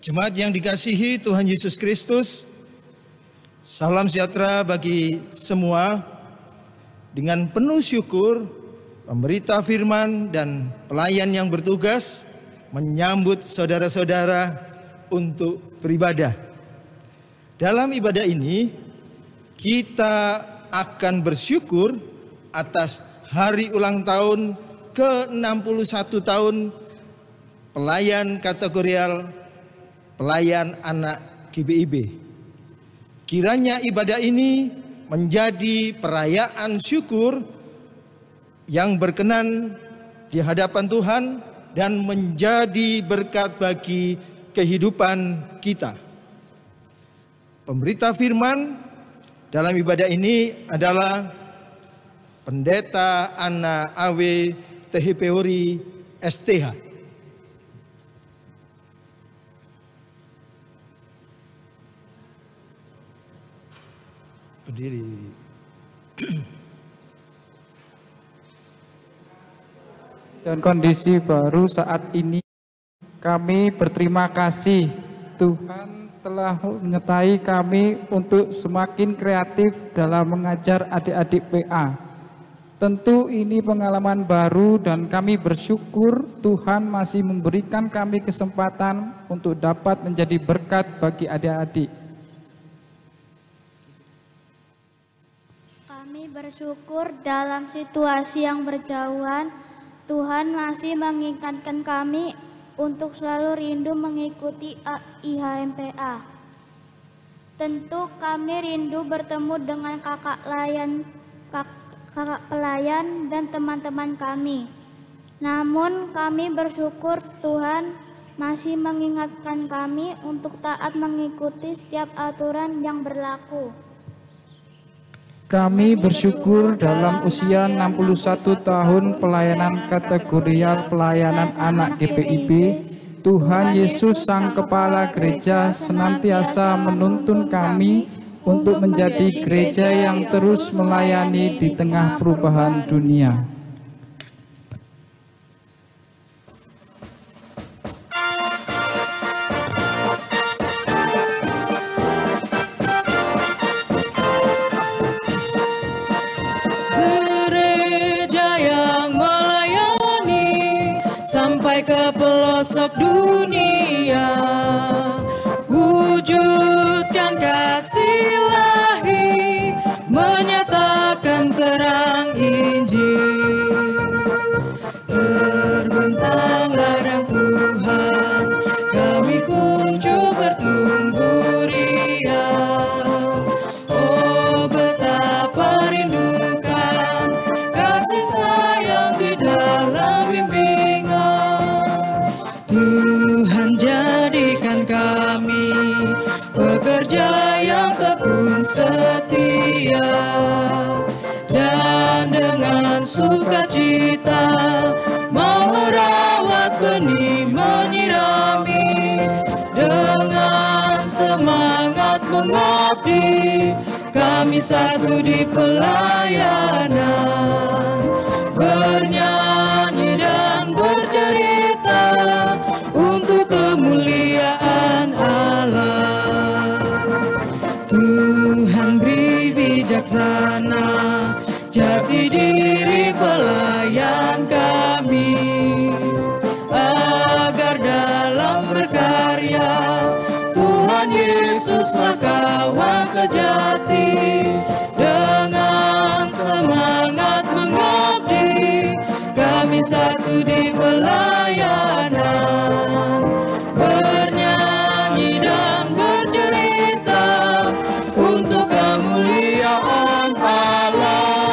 Jemaat yang dikasihi Tuhan Yesus Kristus, salam sejahtera bagi semua. Dengan penuh syukur, pemberita firman dan pelayan yang bertugas menyambut saudara-saudara untuk beribadah. Dalam ibadah ini, kita akan bersyukur atas hari ulang tahun ke-61 tahun pelayan kategorial pelayan anak GBIB. Kiranya ibadah ini menjadi perayaan syukur yang berkenan di hadapan Tuhan dan menjadi berkat bagi kehidupan kita. Pemberita firman dalam ibadah ini adalah Pendeta Ana Awe Tehipeori STH. Berdiri. Dan kondisi baru saat ini kami berterima kasih Tuhan telah menyertai kami untuk semakin kreatif dalam mengajar adik-adik PA. Tentu ini pengalaman baru dan kami bersyukur Tuhan masih memberikan kami kesempatan untuk dapat menjadi berkat bagi adik-adik. Bersyukur dalam situasi yang berjauhan, Tuhan masih mengingatkan kami untuk selalu rindu mengikuti IHMPA. Tentu kami rindu bertemu dengan kakak pelayan dan teman-teman kami. Namun kami bersyukur Tuhan masih mengingatkan kami untuk taat mengikuti setiap aturan yang berlaku. Kami bersyukur dalam usia 61 tahun pelayanan kategorial pelayanan anak GPIB, Tuhan Yesus Sang Kepala Gereja senantiasa menuntun kami untuk menjadi gereja yang terus melayani di tengah perubahan dunia. Sampai ke pelosok dunia, wujudkan kasih ilahi, menyatakan terang Injil. Terbentang ladang Tuhan, kami kunjung bertumbuh riang. Oh betapa rindukan kasih sayang di dalam bimbingan. Tuhan jadikan kami pekerja yang tekun setia, dan dengan sukacita mau merawat benih menyirami, dengan semangat mengabdi kami satu di pelayanan, bernyanyi dan bercerita untuk kemuliaan Allah. Tuhan beri bijaksana jati diri pelayan kami, agar dalam berkarya Tuhan Yesuslah kawan sejati. Dengan semangat mengabdi kami satu di pelayanan, bernyanyi dan bercerita untuk kemuliaan Allah.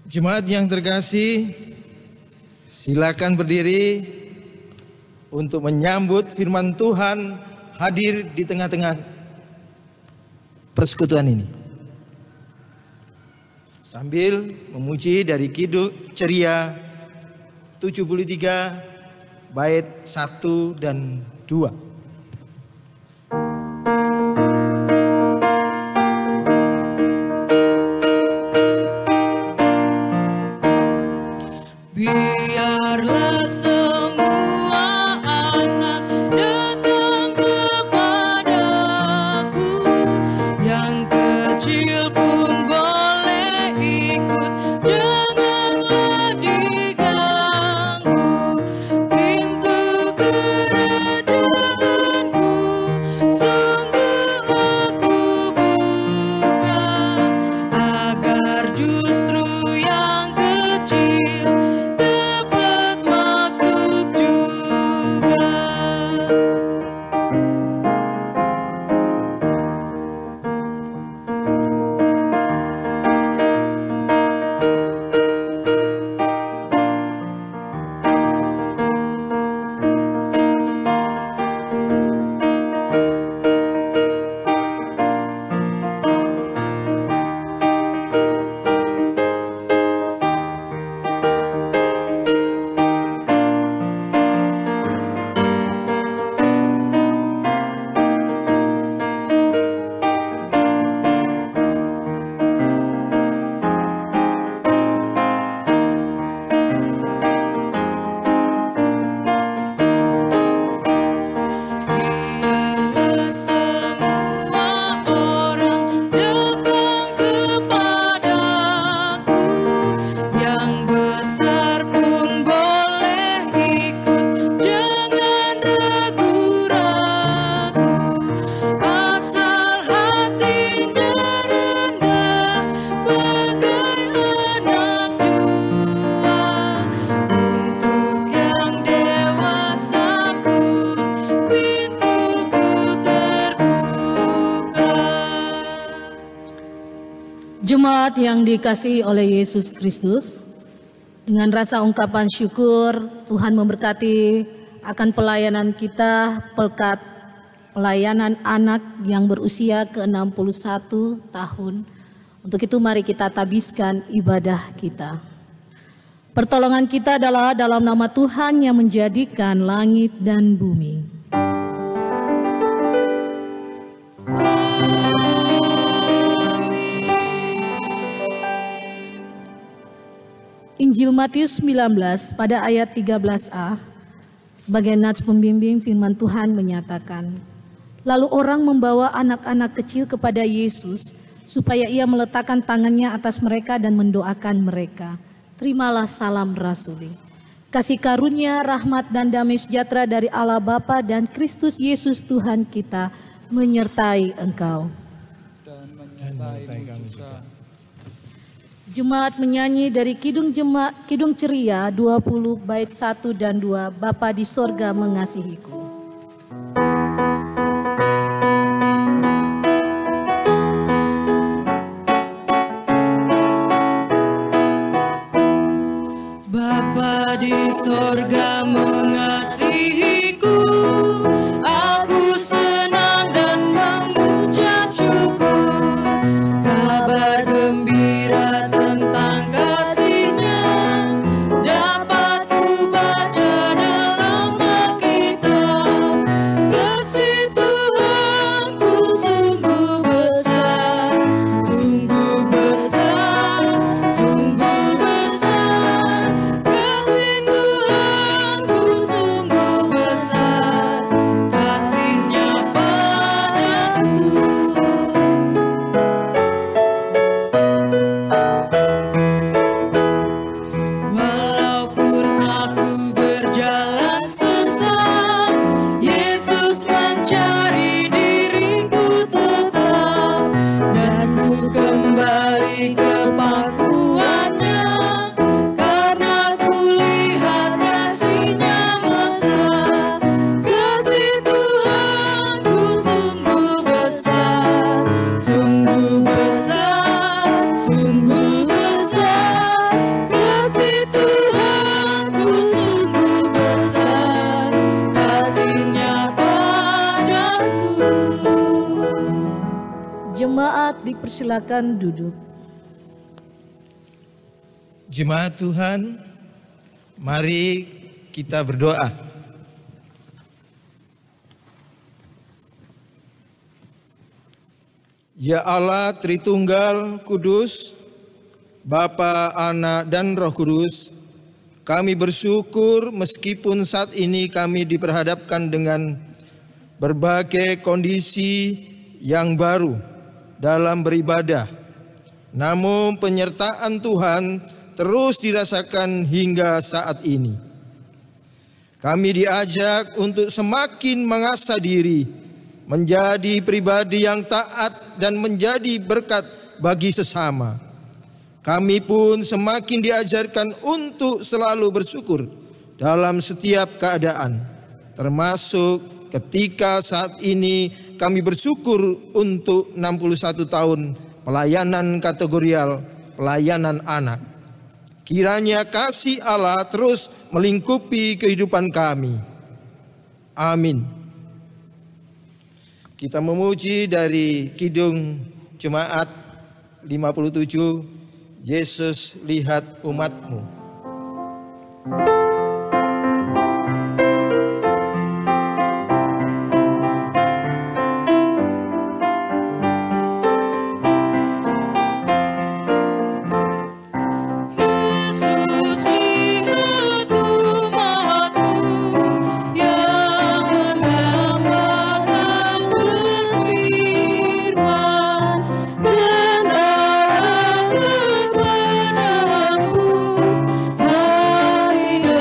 Jemaat yang terkasih, silakan berdiri untuk menyambut firman Tuhan hadir di tengah-tengah persekutuan ini. Sambil memuji dari Kidung Ceria 73 bait 1 dan 2. Jemaat yang dikasihi oleh Yesus Kristus, dengan rasa ungkapan syukur Tuhan memberkati akan pelayanan kita, pelkat pelayanan anak yang berusia ke-61 tahun. Untuk itu mari kita tabiskan ibadah kita. Pertolongan kita adalah dalam nama Tuhan yang menjadikan langit dan bumi. Injil Matius 19 pada ayat 13a, sebagai nats pembimbing firman Tuhan menyatakan, lalu orang membawa anak-anak kecil kepada Yesus, supaya ia meletakkan tangannya atas mereka dan mendoakan mereka. Terimalah salam rasuli. Kasih karunia, rahmat dan damai sejahtera dari Allah Bapa dan Kristus Yesus Tuhan kita menyertai engkau. Dan menyertai kami juga. Jemaat menyanyi dari Kidung Ceria 20 bait 1 dan 2, Bapa di sorga mengasihiku. Bapa di sorga mengasihiku, aku senang dan mengucap syukur. Kabar gembira tentang kasih-Nya dapat ku baca dalam Alkitab. Kasih Tuhanku sungguh besar, sungguh besar, sungguh besar. Kasih Tuhanku sungguh besar, kasih-Nya padaku. Walaupun aku berjalan sesat, Yesus mencari diriku tetap, dan ku kembali ke pangkuannya, karena ku lihat kasih-Nya mesra. Kasih Tuhanku sungguh besar, sungguh besar, sungguh besar. Kasih Tuhanku sungguh besar, kasih-Nya padaku. Jemaat dipersilakan duduk. Jemaat Tuhan, mari kita berdoa. Ya Allah Tritunggal Kudus, Bapa, Anak, dan Roh Kudus, kami bersyukur meskipun saat ini kami diperhadapkan dengan berbagai kondisi yang baru dalam beribadah. Namun penyertaan Tuhan terus dirasakan hingga saat ini. Kami diajak untuk semakin mengasah diri, menjadi pribadi yang taat dan menjadi berkat bagi sesama. Kami pun semakin diajarkan untuk selalu bersyukur dalam setiap keadaan, termasuk ketika saat ini kami bersyukur untuk 61 tahun pelayanan kategorial, pelayanan anak. Kiranya kasih Allah terus melingkupi kehidupan kami. Amin. Kita memuji dari Kidung Jemaat 57, Yesus lihat umatmu. Dan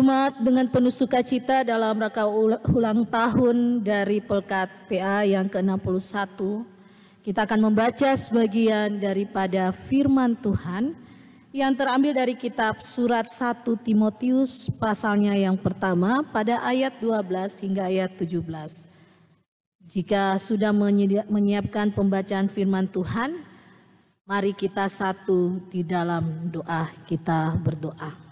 Jemaat dengan penuh sukacita dalam rangka ulang tahun dari Pelkat PA yang ke-61, kita akan membaca sebagian daripada firman Tuhan yang terambil dari kitab surat 1 Timotius pasalnya yang pertama pada ayat 12 hingga ayat 17. Jika sudah menyiapkan pembacaan firman Tuhan, mari kita satu di dalam doa, kita berdoa.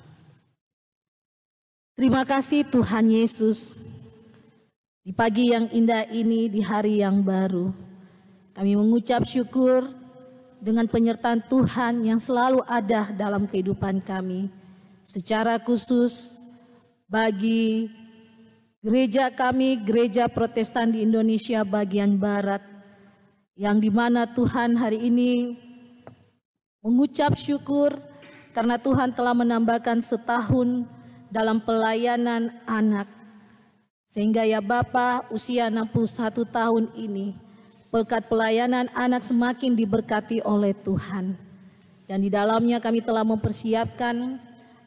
Terima kasih Tuhan Yesus, di pagi yang indah ini, di hari yang baru, kami mengucap syukur dengan penyertaan Tuhan yang selalu ada dalam kehidupan kami. Secara khusus bagi gereja kami, Gereja Protestan di Indonesia bagian Barat, yang dimana Tuhan hari ini mengucap syukur karena Tuhan telah menambahkan setahun dalam pelayanan anak. Sehingga ya Bapa, usia 61 tahun ini, Pelkat pelayanan anak semakin diberkati oleh Tuhan. Dan di dalamnya kami telah mempersiapkan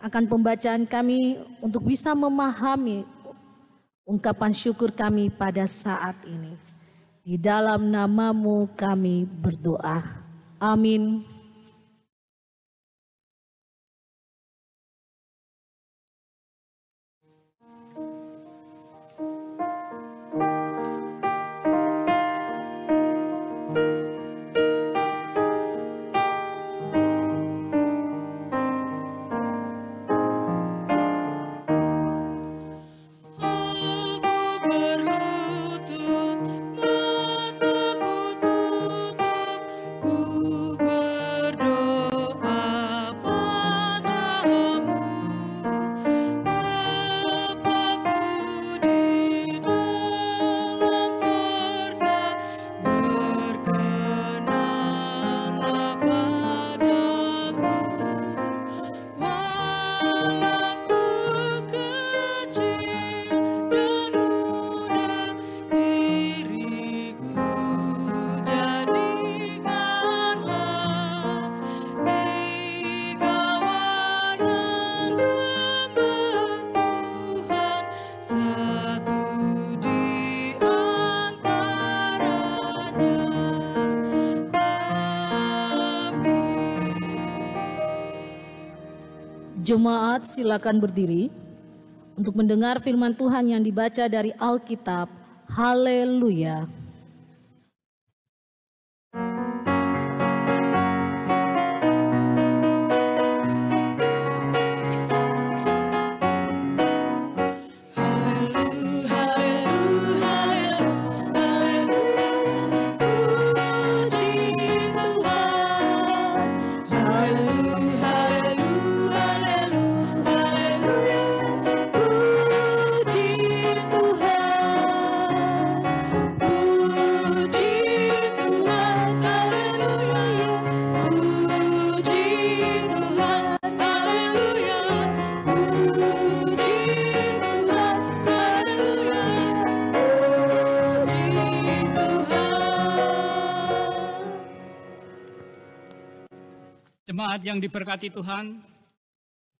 akan pembacaan kami untuk bisa memahami ungkapan syukur kami pada saat ini. Di dalam nama-Mu kami berdoa. Amin. Jemaat silakan berdiri untuk mendengar firman Tuhan yang dibaca dari Alkitab. Haleluya. Jemaat yang diberkati Tuhan,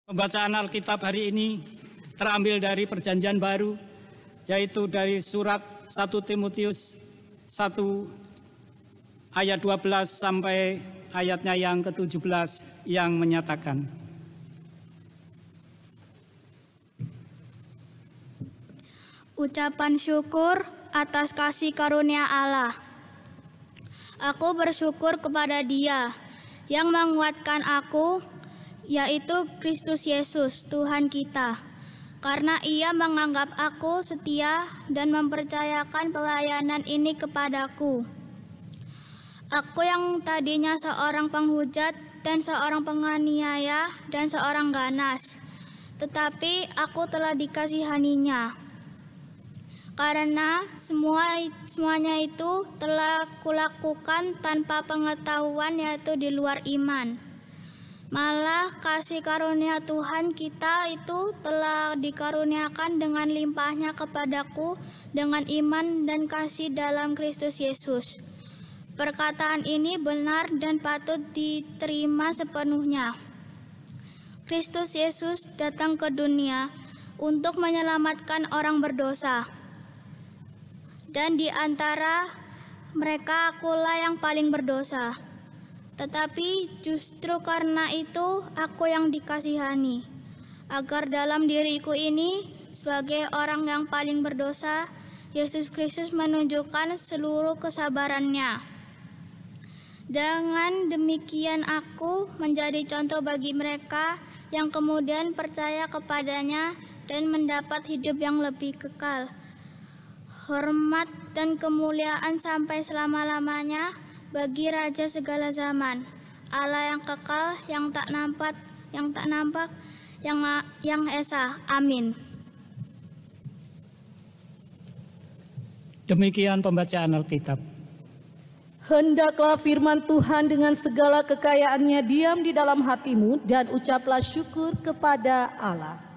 pembacaan Alkitab hari ini terambil dari Perjanjian Baru, yaitu dari surat 1 Timotius 1 ayat 12 sampai ayatnya yang ke-17 yang menyatakan, Ucapan syukur atas kasih karunia Allah. Aku bersyukur kepada Dia yang menguatkan aku, yaitu Kristus Yesus, Tuhan kita. Karena Ia menganggap aku setia dan mempercayakan pelayanan ini kepadaku. Aku yang tadinya seorang penghujat dan seorang penganiaya dan seorang ganas, tetapi aku telah dikasihaninya. Karena semuanya itu telah kulakukan tanpa pengetahuan, yaitu di luar iman. Malah kasih karunia Tuhan kita itu telah dikaruniakan dengan limpahnya kepadaku dengan iman dan kasih dalam Kristus Yesus. Perkataan ini benar dan patut diterima sepenuhnya. Kristus Yesus datang ke dunia untuk menyelamatkan orang berdosa. Dan di antara mereka akulah yang paling berdosa. Tetapi justru karena itu aku yang dikasihani, agar dalam diriku ini sebagai orang yang paling berdosa, Yesus Kristus menunjukkan seluruh kesabarannya. Dengan demikian aku menjadi contoh bagi mereka yang kemudian percaya kepadanya dan mendapat hidup yang lebih kekal. Hormat dan kemuliaan sampai selama-lamanya bagi Raja segala zaman, Allah yang kekal, yang tak nampak, yang esa. Amin. Demikian pembacaan Alkitab. Hendaklah firman Tuhan dengan segala kekayaannya diam di dalam hatimu dan ucaplah syukur kepada Allah.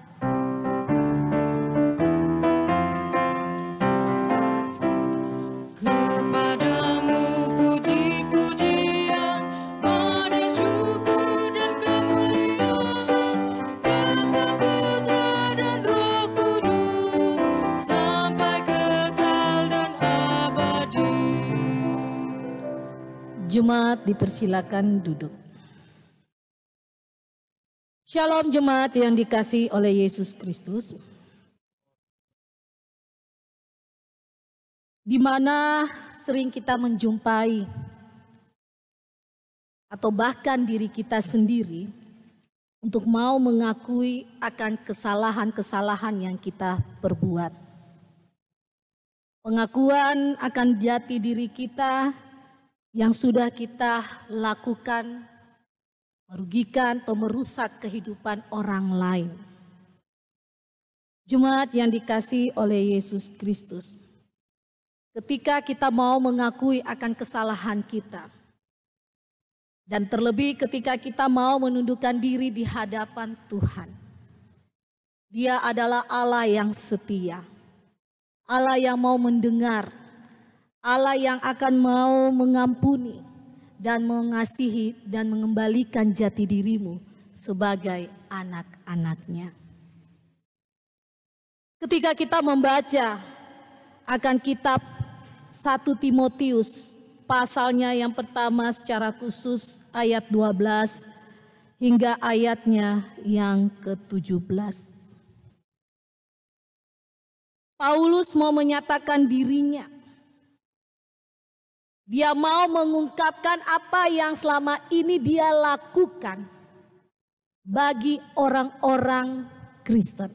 Jemaat dipersilakan duduk. Shalom jemaat yang dikasihi oleh Yesus Kristus. Di mana sering kita menjumpai atau bahkan diri kita sendiri untuk mau mengakui akan kesalahan-kesalahan yang kita perbuat. Pengakuan akan jati diri kita yang sudah kita lakukan merugikan atau merusak kehidupan orang lain. Jemaat yang dikasihi oleh Yesus Kristus, ketika kita mau mengakui akan kesalahan kita, dan terlebih ketika kita mau menundukkan diri di hadapan Tuhan, Dia adalah Allah yang setia, Allah yang mau mendengar, Allah yang akan mau mengampuni dan mengasihi dan mengembalikan jati dirimu sebagai anak-anaknya. Ketika kita membaca akan kitab 1 Timotius pasalnya yang pertama secara khusus ayat 12 hingga ayatnya yang ke-17. Paulus mau menyatakan dirinya. Dia mau mengungkapkan apa yang selama ini dia lakukan bagi orang-orang Kristen.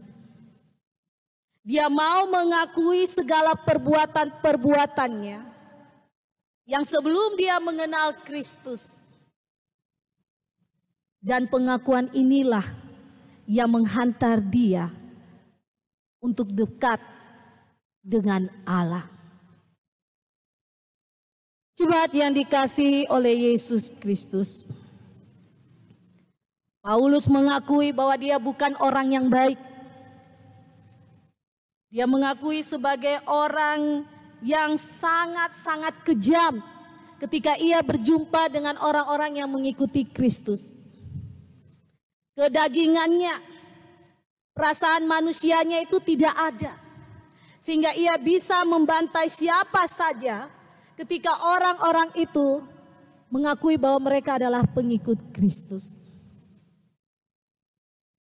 Dia mau mengakui segala perbuatan-perbuatannya yang sebelum dia mengenal Kristus. Dan pengakuan inilah yang menghantar dia untuk dekat dengan Allah. Jemaat yang dikasihi oleh Yesus Kristus, Paulus mengakui bahwa dia bukan orang yang baik. Dia mengakui sebagai orang yang sangat-sangat kejam ketika ia berjumpa dengan orang-orang yang mengikuti Kristus. Kedagingannya, perasaan manusianya itu tidak ada, sehingga ia bisa membantai siapa saja ketika orang-orang itu mengakui bahwa mereka adalah pengikut Kristus.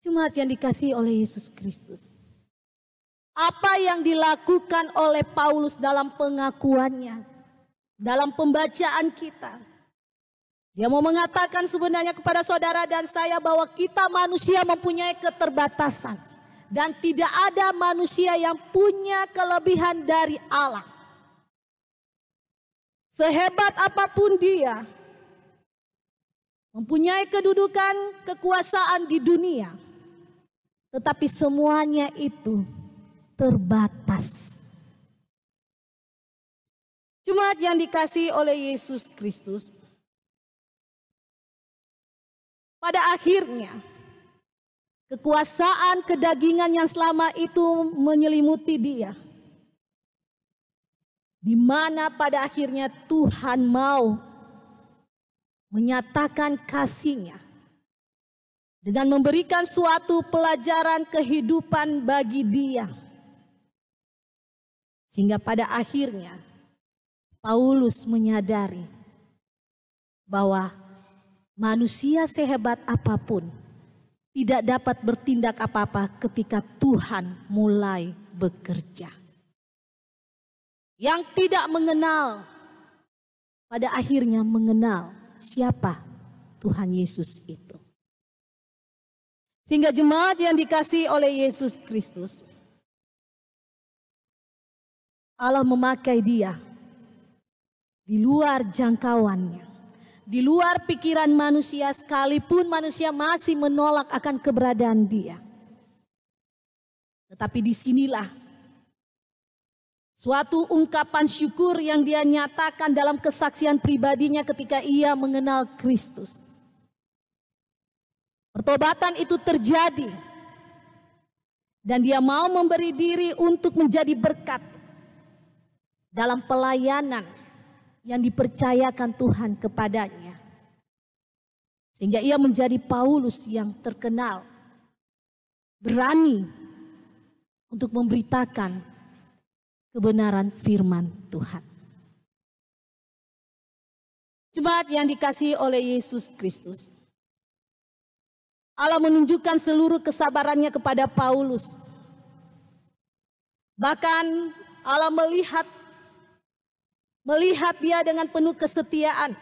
Jemaat yang dikasihi oleh Yesus Kristus, apa yang dilakukan oleh Paulus dalam pengakuannya, dalam pembacaan kita, dia mau mengatakan sebenarnya kepada saudara dan saya bahwa kita manusia mempunyai keterbatasan dan tidak ada manusia yang punya kelebihan dari Allah. Sehebat apapun dia, mempunyai kedudukan, kekuasaan di dunia, tetapi semuanya itu terbatas. Jemaat yang dikasihi oleh Yesus Kristus, pada akhirnya kekuasaan kedagingan yang selama itu menyelimuti dia, di mana pada akhirnya Tuhan mau menyatakan kasih-Nya dengan memberikan suatu pelajaran kehidupan bagi dia. Sehingga pada akhirnya Paulus menyadari bahwa manusia sehebat apapun tidak dapat bertindak apa-apa ketika Tuhan mulai bekerja. Yang tidak mengenal pada akhirnya mengenal siapa Tuhan Yesus itu. Sehingga jemaat yang dikasihi oleh Yesus Kristus, Allah memakai dia di luar jangkauannya, di luar pikiran manusia, sekalipun manusia masih menolak akan keberadaan dia. Tetapi disinilah suatu ungkapan syukur yang dia nyatakan dalam kesaksian pribadinya ketika ia mengenal Kristus. Pertobatan itu terjadi dan dia mau memberi diri untuk menjadi berkat dalam pelayanan yang dipercayakan Tuhan kepadanya. Sehingga ia menjadi Paulus yang terkenal, berani untuk memberitakan kebenaran firman Tuhan. Jemaat yang dikasihi oleh Yesus Kristus, Allah menunjukkan seluruh kesabarannya kepada Paulus. Bahkan Allah melihat dia dengan penuh kesetiaan.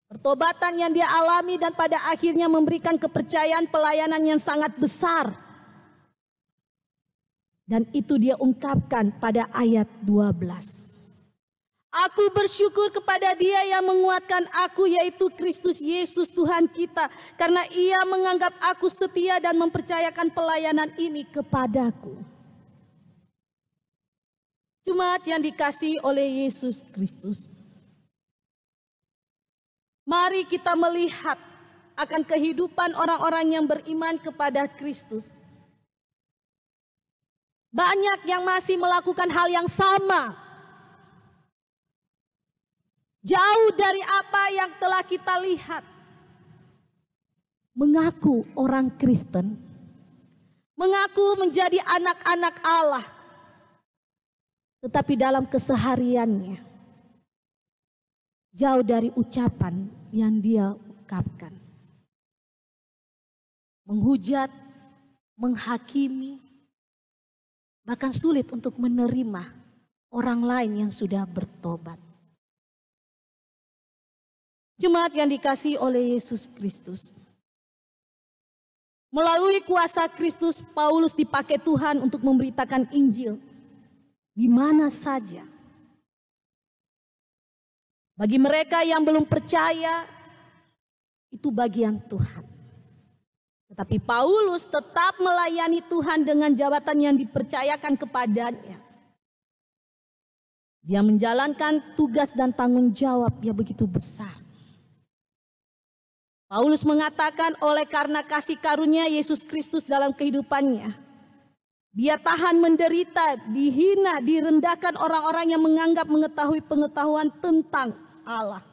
Pertobatan yang dia alami dan pada akhirnya memberikan kepercayaan pelayanan yang sangat besar. Dan itu dia ungkapkan pada ayat 12. Aku bersyukur kepada Dia yang menguatkan aku, yaitu Kristus Yesus Tuhan kita, karena Ia menganggap aku setia dan mempercayakan pelayanan ini kepadaku. Jemaat yang dikasihi oleh Yesus Kristus, mari kita melihat akan kehidupan orang-orang yang beriman kepada Kristus. Banyak yang masih melakukan hal yang sama, jauh dari apa yang telah kita lihat. Mengaku orang Kristen, mengaku menjadi anak-anak Allah, tetapi dalam kesehariannya jauh dari ucapan yang dia ungkapkan. Menghujat, menghakimi, bahkan sulit untuk menerima orang lain yang sudah bertobat. Jemaat yang dikasihi oleh Yesus Kristus, melalui kuasa Kristus, Paulus dipakai Tuhan untuk memberitakan Injil di mana saja. Bagi mereka yang belum percaya, itu bagian Tuhan. Tetapi Paulus tetap melayani Tuhan dengan jabatan yang dipercayakan kepadanya. Dia menjalankan tugas dan tanggung jawab yang begitu besar. Paulus mengatakan oleh karena kasih karunia Yesus Kristus dalam kehidupannya, dia tahan menderita, dihina, direndahkan orang-orang yang menganggap mengetahui pengetahuan tentang Allah.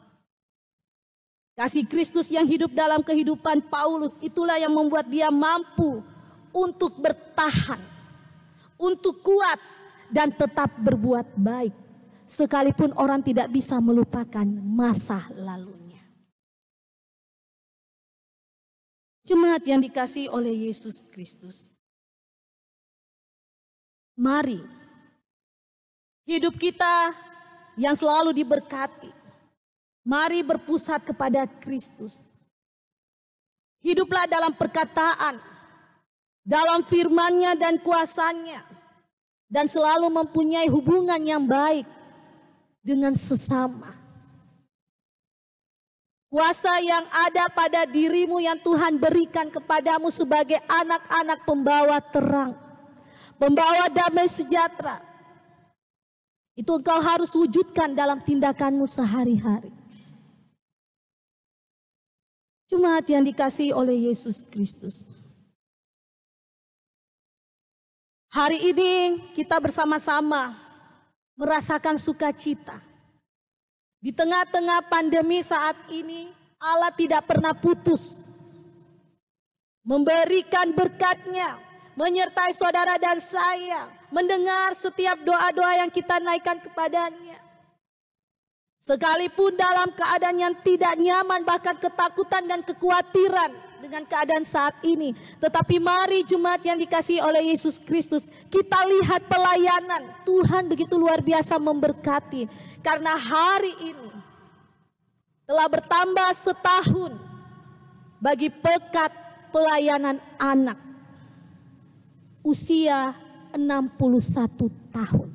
Kasih Kristus yang hidup dalam kehidupan Paulus itulah yang membuat dia mampu untuk bertahan, untuk kuat dan tetap berbuat baik, sekalipun orang tidak bisa melupakan masa lalunya. Jemaat yang dikasihi oleh Yesus Kristus, mari hidup kita yang selalu diberkati, mari berpusat kepada Kristus. Hiduplah dalam perkataan, dalam firman-Nya dan kuasa-Nya, dan selalu mempunyai hubungan yang baik dengan sesama. Kuasa yang ada pada dirimu yang Tuhan berikan kepadamu sebagai anak-anak pembawa terang, pembawa damai sejahtera, itu engkau harus wujudkan dalam tindakanmu sehari-hari. Jemaat yang dikasihi oleh Yesus Kristus, hari ini kita bersama-sama merasakan sukacita. Di tengah-tengah pandemi saat ini, Allah tidak pernah putus memberikan berkat-Nya, menyertai saudara dan saya, mendengar setiap doa-doa yang kita naikkan kepadanya. Sekalipun dalam keadaan yang tidak nyaman, bahkan ketakutan dan kekhawatiran dengan keadaan saat ini. Tetapi mari jemaat yang dikasihi oleh Yesus Kristus, kita lihat pelayanan. Tuhan begitu luar biasa memberkati. Karena hari ini telah bertambah setahun bagi pekat pelayanan anak. Usia 61 tahun.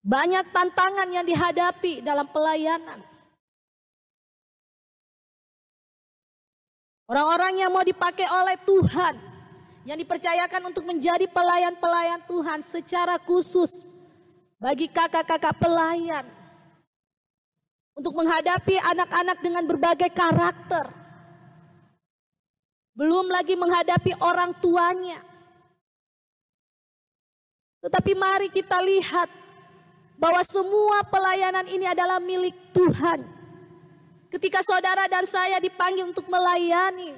Banyak tantangan yang dihadapi dalam pelayanan. Orang-orang yang mau dipakai oleh Tuhan, yang dipercayakan untuk menjadi pelayan-pelayan Tuhan secara khusus bagi kakak-kakak pelayan. Untuk menghadapi anak-anak dengan berbagai karakter. Belum lagi menghadapi orang tuanya. Tetapi mari kita lihat bahwa semua pelayanan ini adalah milik Tuhan. Ketika saudara dan saya dipanggil untuk melayani,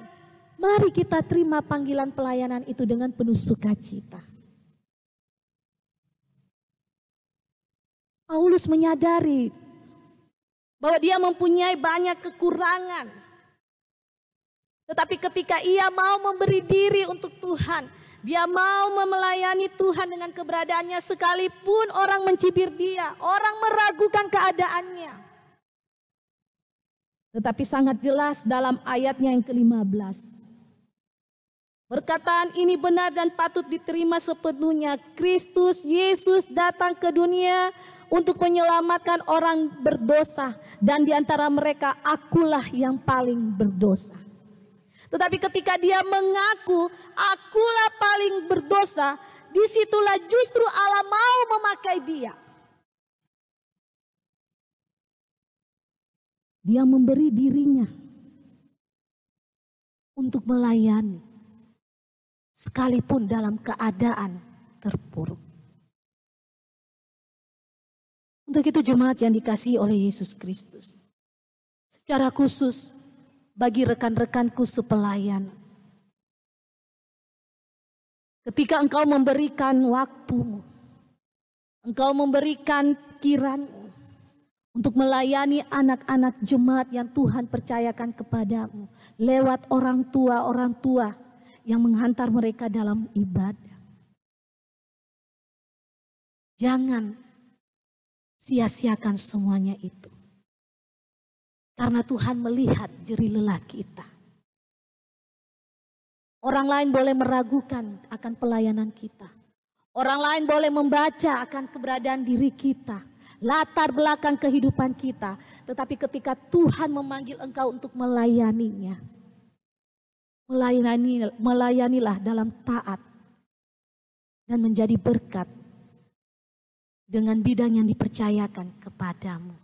mari kita terima panggilan pelayanan itu dengan penuh sukacita. Paulus menyadari bahwa dia mempunyai banyak kekurangan. Tetapi ketika ia mau memberi diri untuk Tuhan, dia mau melayani Tuhan dengan keberadaannya, sekalipun orang mencibir dia, orang meragukan keadaannya. Tetapi sangat jelas dalam ayatnya yang ke-15. Perkataan ini benar dan patut diterima sepenuhnya. Kristus Yesus datang ke dunia untuk menyelamatkan orang berdosa, dan di antara mereka akulah yang paling berdosa. Tetapi ketika dia mengaku akulah paling berdosa, disitulah justru Allah mau memakai dia. Dia memberi dirinya untuk melayani, sekalipun dalam keadaan terpuruk. Untuk itu jemaat yang dikasihi oleh Yesus Kristus, secara khusus bagi rekan-rekanku sepelayan, ketika engkau memberikan waktumu, engkau memberikan pikiranmu untuk melayani anak-anak jemaat yang Tuhan percayakan kepadamu lewat orang tua yang menghantar mereka dalam ibadah. Jangan sia-siakan semuanya itu. Karena Tuhan melihat jerih lelah kita. Orang lain boleh meragukan akan pelayanan kita. Orang lain boleh membaca akan keberadaan diri kita, latar belakang kehidupan kita. Tetapi ketika Tuhan memanggil engkau untuk melayaninya, melayanilah dalam taat dan menjadi berkat dengan bidang yang dipercayakan kepadamu.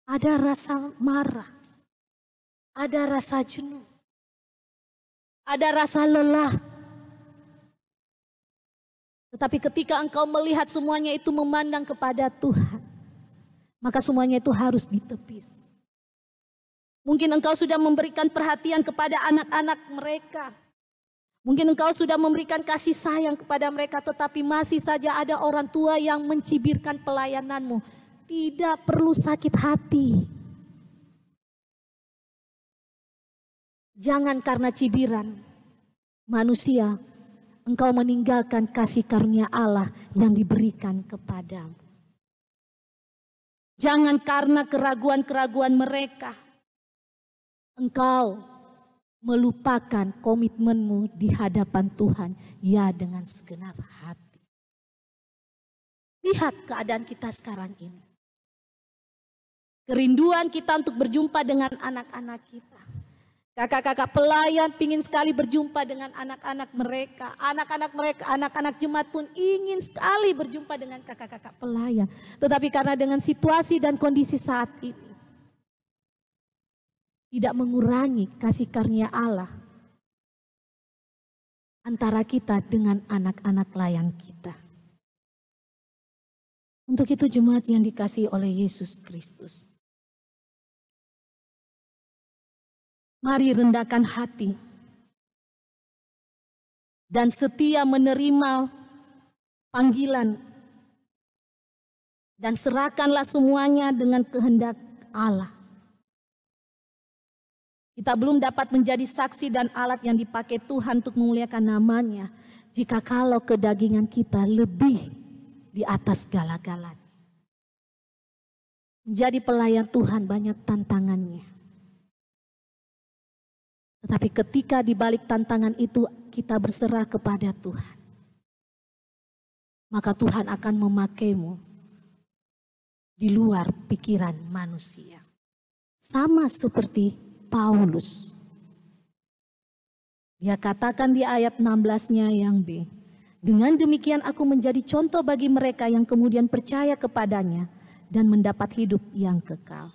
Ada rasa marah, ada rasa jenuh, ada rasa lelah. Tetapi ketika engkau melihat semuanya itu memandang kepada Tuhan, maka semuanya itu harus ditepis. Mungkin engkau sudah memberikan perhatian kepada anak-anak mereka. Mungkin engkau sudah memberikan kasih sayang kepada mereka, tetapi masih saja ada orang tua yang mencibirkan pelayananmu. Tidak perlu sakit hati. Jangan karena cibiran manusia engkau meninggalkan kasih karunia Allah yang diberikan kepadamu. Jangan karena keraguan-keraguan mereka engkau melupakan komitmenmu di hadapan Tuhan, ya dengan segenap hati. Lihat keadaan kita sekarang ini. Kerinduan kita untuk berjumpa dengan anak-anak kita. Kakak-kakak pelayan ingin sekali berjumpa dengan anak-anak mereka. Anak-anak jemaat pun ingin sekali berjumpa dengan kakak-kakak pelayan. Tetapi karena dengan situasi dan kondisi saat ini, tidak mengurangi kasih karunia Allah antara kita dengan anak-anak layan kita. Untuk itu jemaat yang dikasihi oleh Yesus Kristus, Mari rendahkan hati dan setia menerima panggilan, dan serahkanlah semuanya dengan kehendak Allah. Kita belum dapat menjadi saksi dan alat yang dipakai Tuhan untuk memuliakan namanya jika kalau kedagingan kita lebih di atas segala-galanya. Menjadi pelayan Tuhan banyak tantangannya. Tetapi ketika di balik tantangan itu kita berserah kepada Tuhan, maka Tuhan akan memakaimu di luar pikiran manusia. Sama seperti Paulus. Dia katakan di ayat 16-nya yang B, dengan demikian aku menjadi contoh bagi mereka yang kemudian percaya kepadanya dan mendapat hidup yang kekal.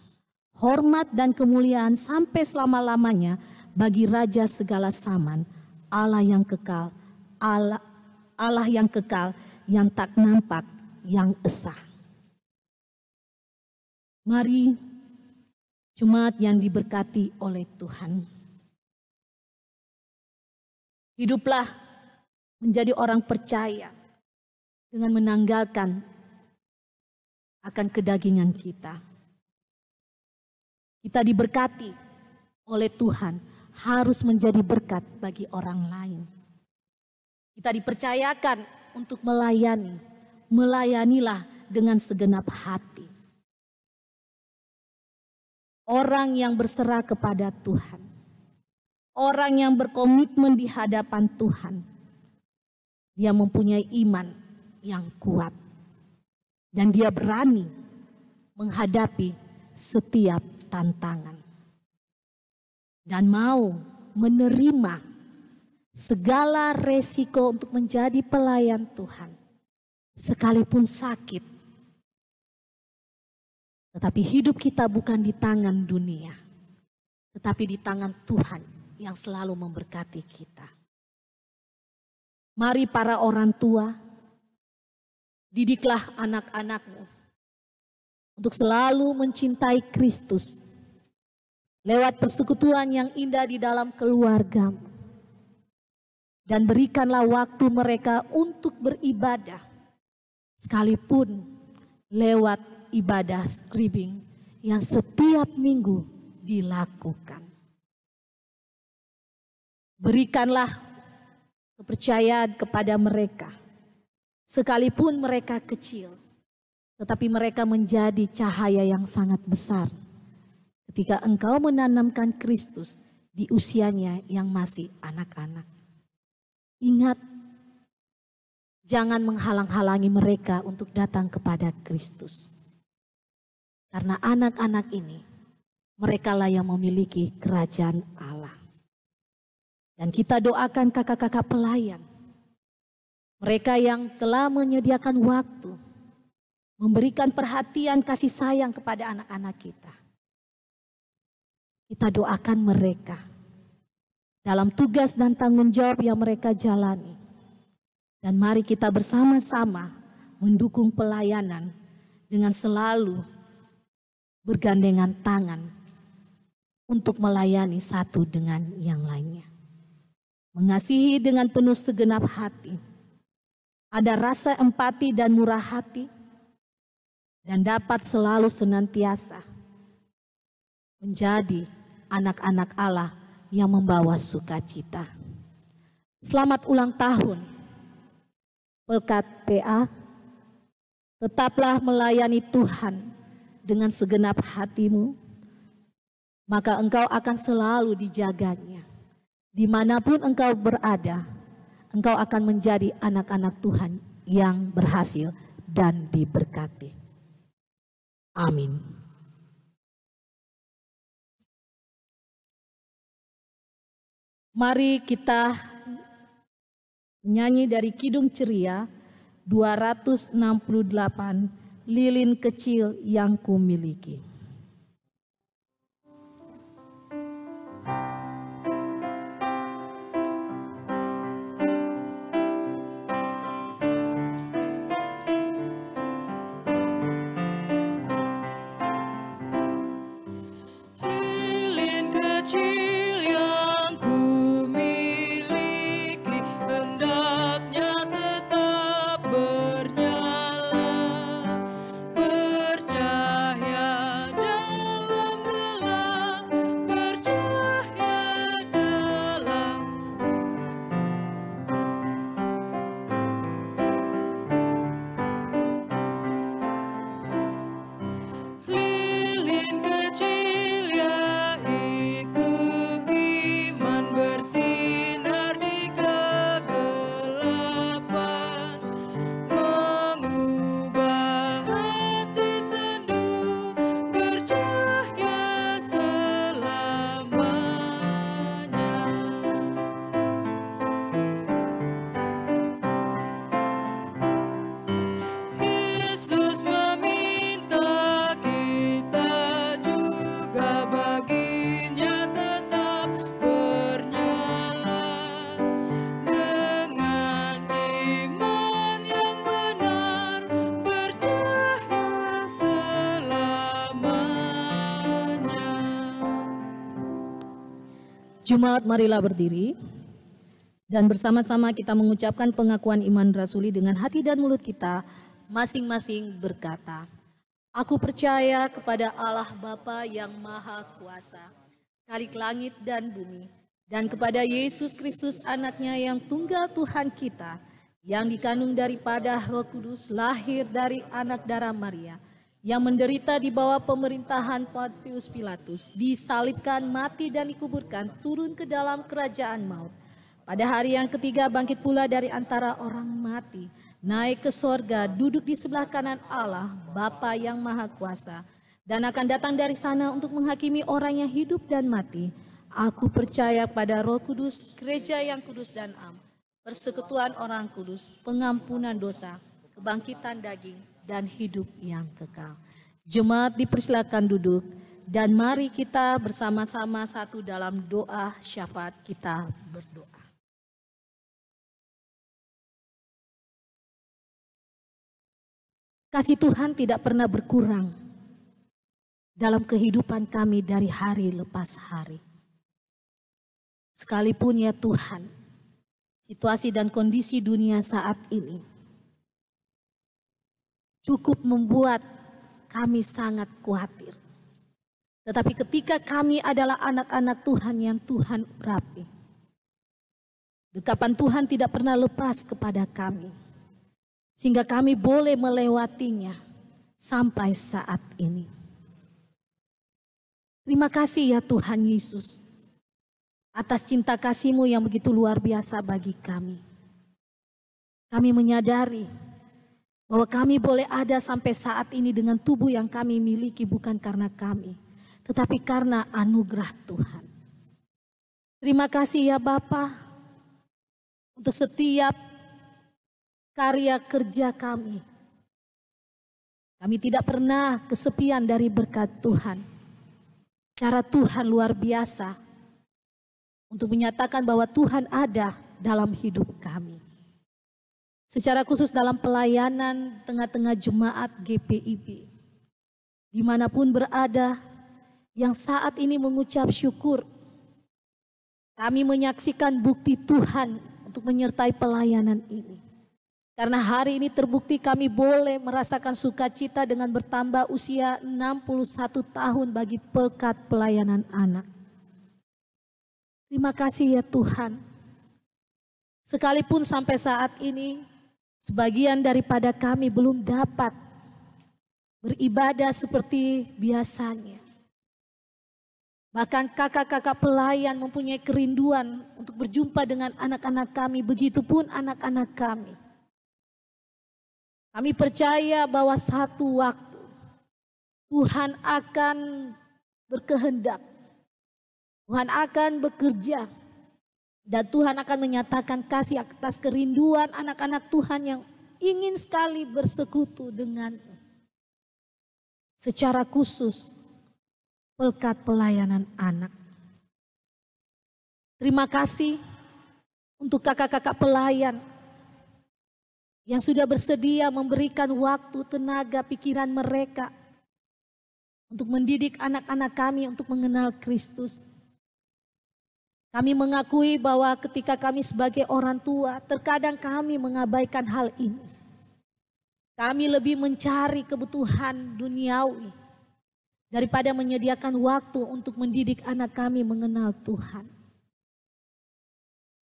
Hormat dan kemuliaan sampai selama-lamanya bagi Raja segala zaman, Allah yang kekal, Allah yang kekal, yang tak nampak, yang esa. Mari jemaat yang diberkati oleh Tuhan, hiduplah menjadi orang percaya dengan menanggalkan akan kedagingan kita. Kita diberkati oleh Tuhan harus menjadi berkat bagi orang lain. Kita dipercayakan untuk melayani, melayanilah dengan segenap hati. Orang yang berserah kepada Tuhan, orang yang berkomitmen di hadapan Tuhan, dia mempunyai iman yang kuat dan dia berani menghadapi setiap tantangan dan mau menerima segala resiko untuk menjadi pelayan Tuhan, sekalipun sakit. Tetapi hidup kita bukan di tangan dunia, tetapi di tangan Tuhan yang selalu memberkati kita. Mari para orang tua, didiklah anak-anakmu untuk selalu mencintai Kristus lewat persekutuan yang indah di dalam keluargamu. Dan berikanlah waktu mereka untuk beribadah, sekalipun lewat ibadah skribing yang setiap minggu dilakukan. Berikanlah kepercayaan kepada mereka, sekalipun mereka kecil, tetapi mereka menjadi cahaya yang sangat besar ketika engkau menanamkan Kristus di usianya yang masih anak-anak. Ingat, jangan menghalang-halangi mereka untuk datang kepada Kristus. Karena anak-anak ini, merekalah yang memiliki kerajaan Allah. Dan kita doakan kakak-kakak pelayan, mereka yang telah menyediakan waktu, memberikan perhatian kasih sayang kepada anak-anak kita. Kita doakan mereka dalam tugas dan tanggung jawab yang mereka jalani. Dan mari kita bersama-sama mendukung pelayanan dengan selalu bergandengan tangan untuk melayani satu dengan yang lainnya. Mengasihi dengan penuh segenap hati. Ada rasa empati dan murah hati. Dan dapat selalu senantiasa menjadi anak-anak Allah yang membawa sukacita. Selamat ulang tahun Pelkat PA. Tetaplah melayani Tuhan dengan segenap hatimu, maka engkau akan selalu dijaganya. Dimanapun engkau berada, engkau akan menjadi anak-anak Tuhan yang berhasil dan diberkati. Amin. Mari kita nyanyi dari Kidung Ceria 268, Lilin Kecil Yang Kumiliki. Lilin kecil Jemaat, marilah berdiri dan bersama-sama kita mengucapkan pengakuan iman rasuli dengan hati dan mulut kita masing-masing berkata, aku percaya kepada Allah Bapa yang Maha Kuasa, Khalik langit dan bumi, dan kepada Yesus Kristus anaknya yang tunggal Tuhan kita, yang dikandung daripada Roh Kudus, lahir dari anak darah Maria, yang menderita di bawah pemerintahan Pontius Pilatus, disalibkan, mati dan dikuburkan, turun ke dalam kerajaan maut. Pada hari yang ketiga bangkit pula dari antara orang mati, naik ke sorga, duduk di sebelah kanan Allah, Bapa yang Maha Kuasa, dan akan datang dari sana untuk menghakimi orang yang hidup dan mati. Aku percaya pada Roh Kudus, gereja yang kudus dan am, persekutuan orang kudus, pengampunan dosa, kebangkitan daging, dan hidup yang kekal. Jemaat dipersilakan duduk, dan mari kita bersama-sama satu dalam doa syafaat kita berdoa. Kasih Tuhan tidak pernah berkurang dalam kehidupan kami dari hari lepas hari. Sekalipun ya Tuhan, situasi dan kondisi dunia saat ini cukup membuat kami sangat khawatir. Tetapi ketika kami adalah anak-anak Tuhan yang Tuhan urapi, dekapan Tuhan tidak pernah lepas kepada kami. Sehingga kami boleh melewatinya sampai saat ini. Terima kasih ya Tuhan Yesus, atas cinta kasih-Mu yang begitu luar biasa bagi kami. Kami menyadari bahwa kami boleh ada sampai saat ini dengan tubuh yang kami miliki bukan karena kami, tetapi karena anugerah Tuhan. Terima kasih ya Bapa untuk setiap karya kerja kami. Kami tidak pernah kesepian dari berkat Tuhan. Cara Tuhan luar biasa untuk menyatakan bahwa Tuhan ada dalam hidup kami. Secara khusus dalam pelayanan tengah-tengah jemaat GPIB. Dimanapun berada, yang saat ini mengucap syukur. Kami menyaksikan bukti Tuhan untuk menyertai pelayanan ini. Karena hari ini terbukti kami boleh merasakan sukacita dengan bertambah usia 61 tahun bagi pelkat pelayanan anak. Terima kasih ya Tuhan. Sekalipun sampai saat ini, sebagian daripada kami belum dapat beribadah seperti biasanya. Bahkan kakak-kakak pelayan mempunyai kerinduan untuk berjumpa dengan anak-anak kami, begitupun anak-anak kami. Kami percaya bahwa satu waktu Tuhan akan berkehendak, Tuhan akan bekerja, dan Tuhan akan menyatakan kasih atas kerinduan anak-anak Tuhan yang ingin sekali bersekutu dengan-Mu. Secara khusus, pelkat pelayanan anak. Terima kasih untuk kakak-kakak pelayan yang sudah bersedia memberikan waktu, tenaga, pikiran mereka untuk mendidik anak-anak kami untuk mengenal Kristus. Kami mengakui bahwa ketika kami sebagai orang tua, terkadang kami mengabaikan hal ini. Kami lebih mencari kebutuhan duniawi daripada menyediakan waktu untuk mendidik anak kami mengenal Tuhan.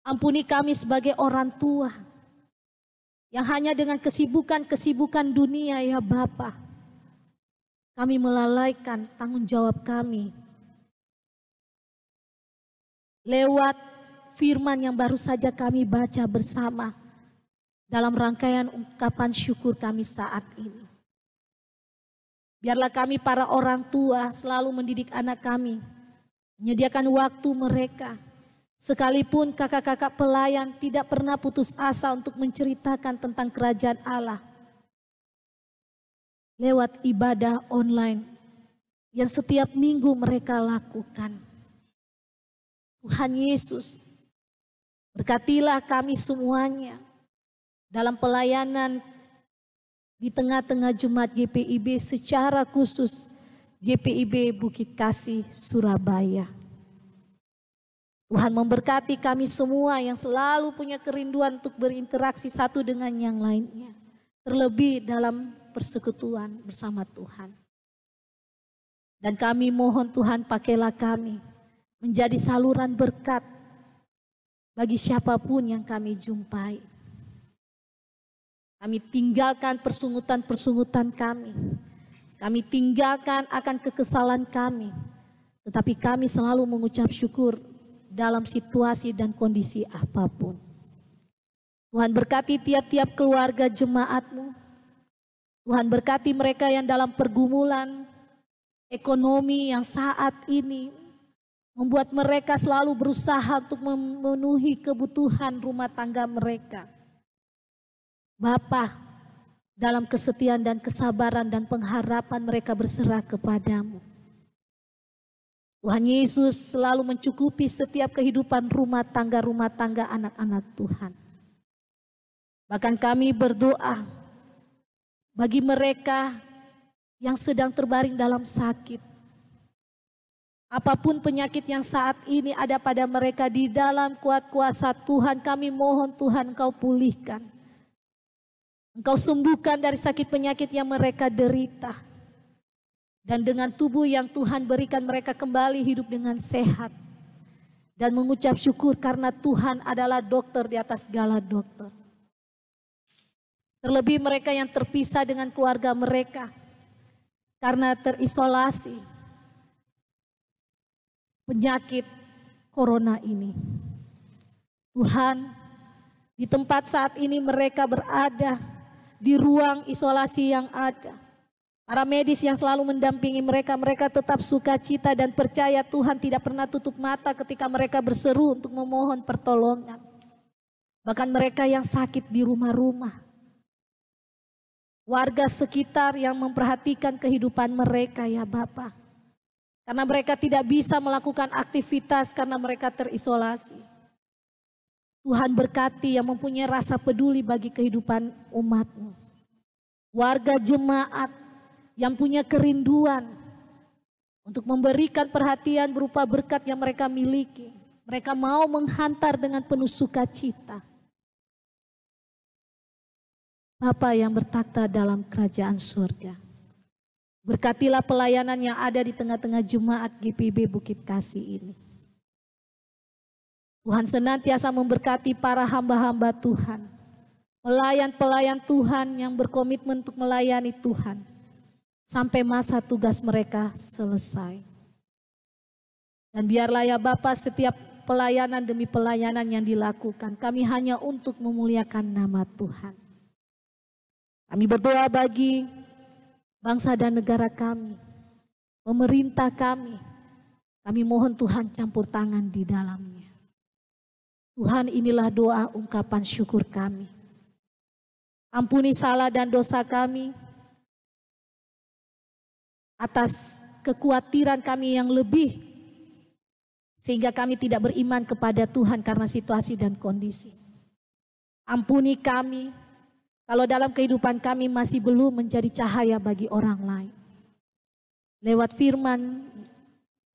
Ampuni kami sebagai orang tua yang hanya dengan kesibukan dunia ya Bapa, kami melalaikan tanggung jawab kami. Lewat firman yang baru saja kami baca bersama dalam rangkaian ungkapan syukur kami saat ini. Biarlah kami para orang tua selalu mendidik anak kami, menyediakan waktu mereka. Sekalipun kakak-kakak pelayan tidak pernah putus asa untuk menceritakan tentang kerajaan Allah. Lewat ibadah online yang setiap minggu mereka lakukan. Tuhan Yesus, berkatilah kami semuanya dalam pelayanan di tengah-tengah jemaat GPIB, secara khusus GPIB Bukit Kasih Surabaya. Tuhan memberkati kami semua yang selalu punya kerinduan untuk berinteraksi satu dengan yang lainnya. Terlebih dalam persekutuan bersama Tuhan. Dan kami mohon Tuhan pakailah kami menjadi saluran berkat bagi siapapun yang kami jumpai. Kami tinggalkan persungutan-persungutan kami. Kami tinggalkan akan kekesalan kami. Tetapi kami selalu mengucap syukur dalam situasi dan kondisi apapun. Tuhan berkati tiap-tiap keluarga jemaat-Mu. Tuhan berkati mereka yang dalam pergumulan ekonomi yang saat ini membuat mereka selalu berusaha untuk memenuhi kebutuhan rumah tangga mereka. Bapa, dalam kesetiaan dan kesabaran dan pengharapan mereka berserah kepadamu. Tuhan Yesus selalu mencukupi setiap kehidupan rumah tangga anak-anak Tuhan. Bahkan kami berdoa bagi mereka yang sedang terbaring dalam sakit. Apapun penyakit yang saat ini ada pada mereka, di dalam kuat kuasa Tuhan kami mohon Tuhan Engkau pulihkan. Engkau sembuhkan dari sakit penyakit yang mereka derita. Dan dengan tubuh yang Tuhan berikan mereka kembali hidup dengan sehat. Dan mengucap syukur karena Tuhan adalah dokter di atas segala dokter. Terlebih mereka yang terpisah dengan keluarga mereka karena terisolasi penyakit corona ini. Tuhan, di tempat saat ini mereka berada di ruang isolasi yang ada. Para medis yang selalu mendampingi mereka, mereka tetap sukacita dan percaya Tuhan tidak pernah tutup mata ketika mereka berseru untuk memohon pertolongan. Bahkan mereka yang sakit di rumah-rumah. Warga sekitar yang memperhatikan kehidupan mereka ya Bapa. Karena mereka tidak bisa melakukan aktivitas karena mereka terisolasi. Tuhan berkati yang mempunyai rasa peduli bagi kehidupan umat-Mu. Warga jemaat yang punya kerinduan untuk memberikan perhatian berupa berkat yang mereka miliki. Mereka mau menghantar dengan penuh sukacita. Bapa yang bertakhta dalam kerajaan surga. Berkatilah pelayanan yang ada di tengah-tengah jemaat GPIB Bukit Kasih ini. Tuhan senantiasa memberkati para hamba-hamba Tuhan. Pelayan-pelayan Tuhan yang berkomitmen untuk melayani Tuhan. Sampai masa tugas mereka selesai. Dan biarlah ya Bapa setiap pelayanan demi pelayanan yang dilakukan. Kami hanya untuk memuliakan nama Tuhan. Kami berdoa bagi bangsa dan negara kami. Pemerintah kami. Kami mohon Tuhan campur tangan di dalamnya. Tuhan, inilah doa ungkapan syukur kami. Ampuni salah dan dosa kami atas kekhawatiran kami yang lebih sehingga kami tidak beriman kepada Tuhan karena situasi dan kondisi. Ampuni kami kalau dalam kehidupan kami masih belum menjadi cahaya bagi orang lain. Lewat firman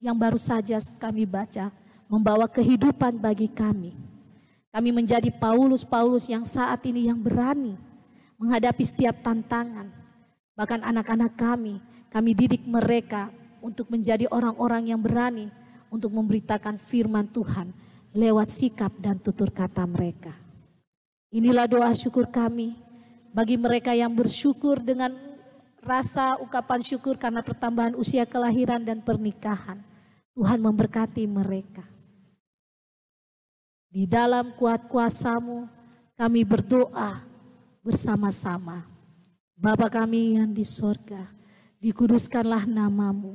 yang baru saja kami baca membawa kehidupan bagi kami. Kami menjadi Paulus yang saat ini yang berani menghadapi setiap tantangan. Bahkan anak-anak kami didik mereka untuk menjadi orang-orang yang berani untuk memberitakan firman Tuhan lewat sikap dan tutur kata mereka. Inilah doa syukur kami bagi mereka yang bersyukur dengan rasa ungkapan syukur karena pertambahan usia kelahiran dan pernikahan. Tuhan memberkati mereka. Di dalam kuat kuasa-Mu kami berdoa bersama-sama. Bapa kami yang di sorga, dikuduskanlah nama-Mu.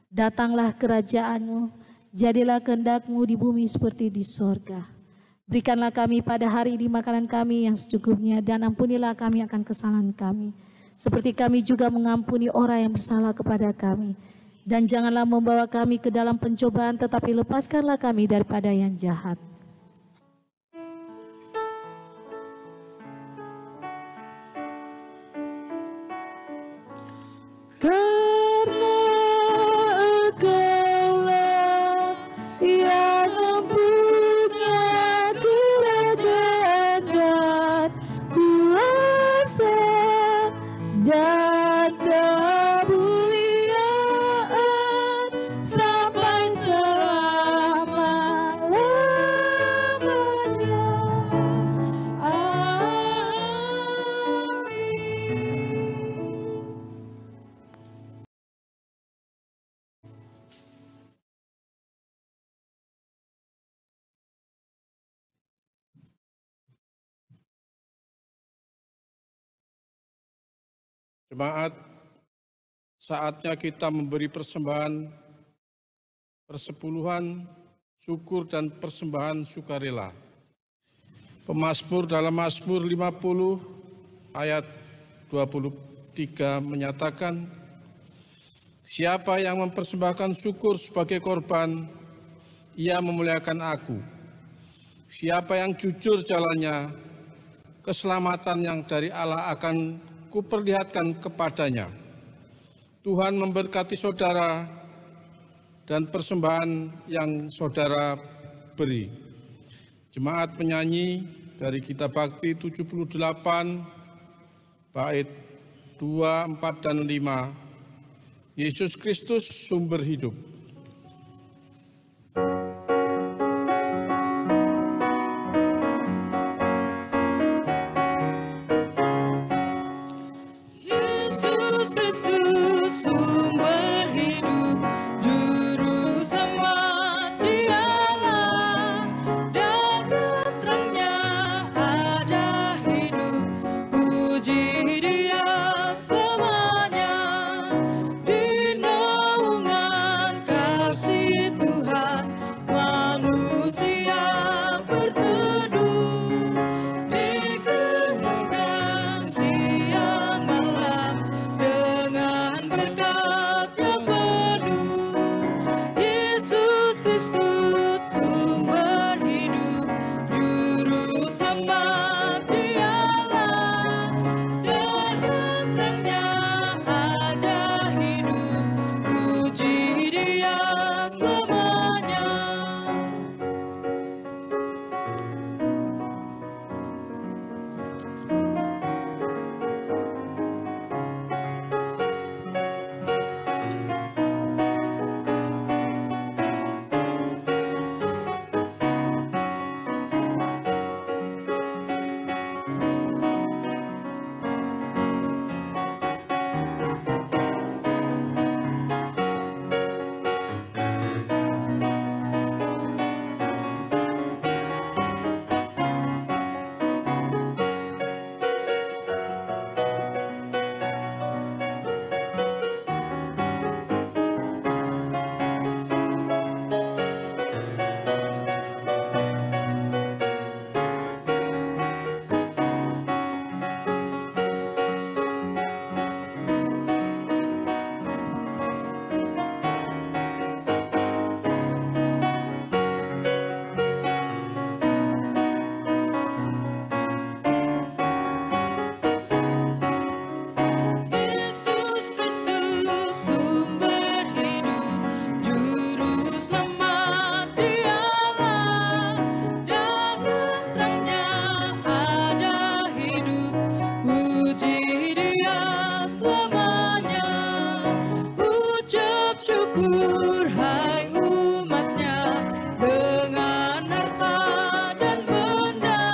Datanglah kerajaan-Mu, jadilah kehendak-Mu di bumi seperti di sorga. Berikanlah kami pada hari ini makanan kami yang secukupnya, dan ampunilah kami akan kesalahan kami. Seperti kami juga mengampuni orang yang bersalah kepada kami. Dan janganlah membawa kami ke dalam pencobaan, tetapi lepaskanlah kami daripada yang jahat. Karena Engkaulah yang mempunyai Jemaat, saatnya kita memberi persembahan, persepuluhan, syukur dan persembahan sukarela. Pemazmur dalam Mazmur 50 ayat 23 menyatakan, siapa yang mempersembahkan syukur sebagai korban, ia memuliakan aku. Siapa yang jujur jalannya, keselamatan yang dari Allah akan kuperlihatkan kepadanya. Tuhan memberkati saudara dan persembahan yang saudara beri. Jemaat penyanyi dari Kitab Bakti 78, bait 2, 4, dan 5. Yesus Kristus sumber hidup. Yesus Kristus sumber hidup, juru selamat Dialah, dan terangnya ada hidup, puji Dia selamanya. Di naungan kasih Tuhan, manusia berteduh, dikenyangkan siang malam dengan berkat yang penuh. Yesus Kristus sumber hidup, juru selamat Dialah, dan terangnya ada hidup, puji Dia selamanya. Yesus Kristus sumber hidup, juru selamat Dialah, dan terangnya ada hidup, puji Dia selamanya. Ucap syukur hai umatnya, dengan harta dan benda,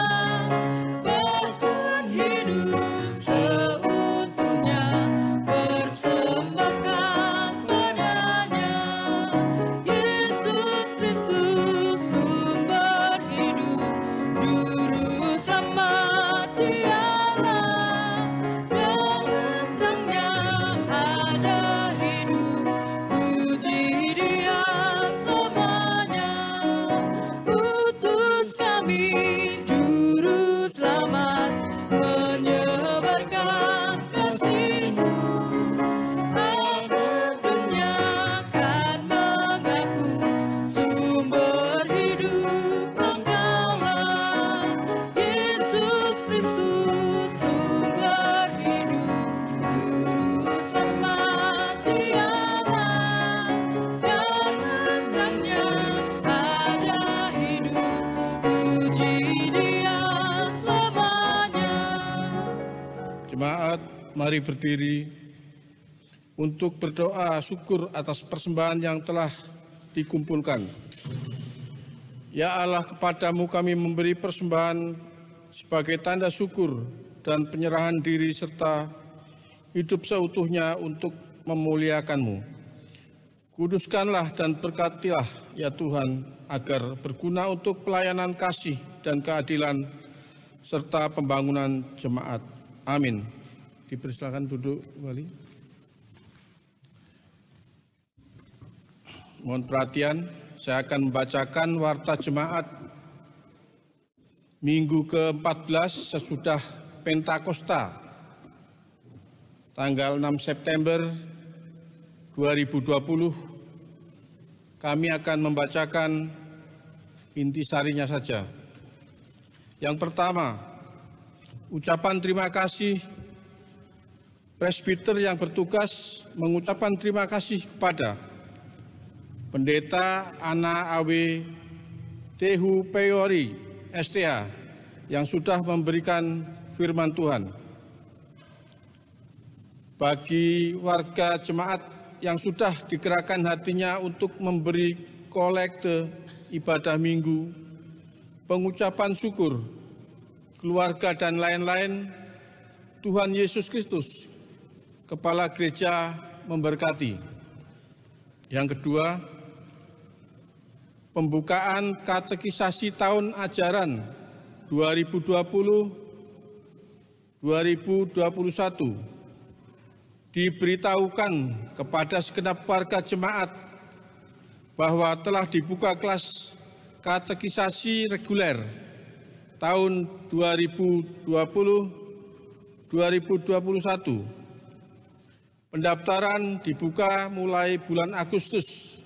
bahkan hidup seutuhnya persembahkan padanya. Yesus Kristus sumber hidup, juru selamat Dialah, dan terangnya ada hidup, puji Dia selamanya. Utus kami juru selamat, menyebarkan kasih-Mu, agar dunia kan mengaku sumber hidup Engkaulah. Yesus Kristus sumber hidup, juru selamat Dialah, dan terangnya ada hidup, puji Dia selamanya. Jemaat, mari berdiri untuk berdoa syukur atas persembahan yang telah dikumpulkan. Ya Allah, kepadamu kami memberi persembahan sebagai tanda syukur dan penyerahan diri serta hidup seutuhnya untuk memuliakan-Mu. Kuduskanlah dan berkatilah ya Tuhan, agar berguna untuk pelayanan kasih dan keadilan serta pembangunan jemaat. Amin. dipersilakan duduk kembali. Mohon perhatian, saya akan membacakan warta jemaat minggu ke-14 sesudah Pentakosta, tanggal 6 September 2020. Kami akan membacakan intisarinya saja. Yang pertama, ucapan terima kasih. Presbiter yang bertugas mengucapkan terima kasih kepada Pendeta Ana Awe Tehu Peori STH yang sudah memberikan firman Tuhan. Bagi warga jemaat yang sudah digerakkan hatinya untuk memberi kolekte ibadah minggu, pengucapan syukur, keluarga dan lain-lain, Tuhan Yesus Kristus, Kepala Gereja memberkati. Yang kedua, pembukaan katekisasi tahun ajaran 2020-2021 diberitahukan kepada segenap warga jemaat bahwa telah dibuka kelas katekisasi reguler tahun 2020-2021. Pendaftaran dibuka mulai bulan Agustus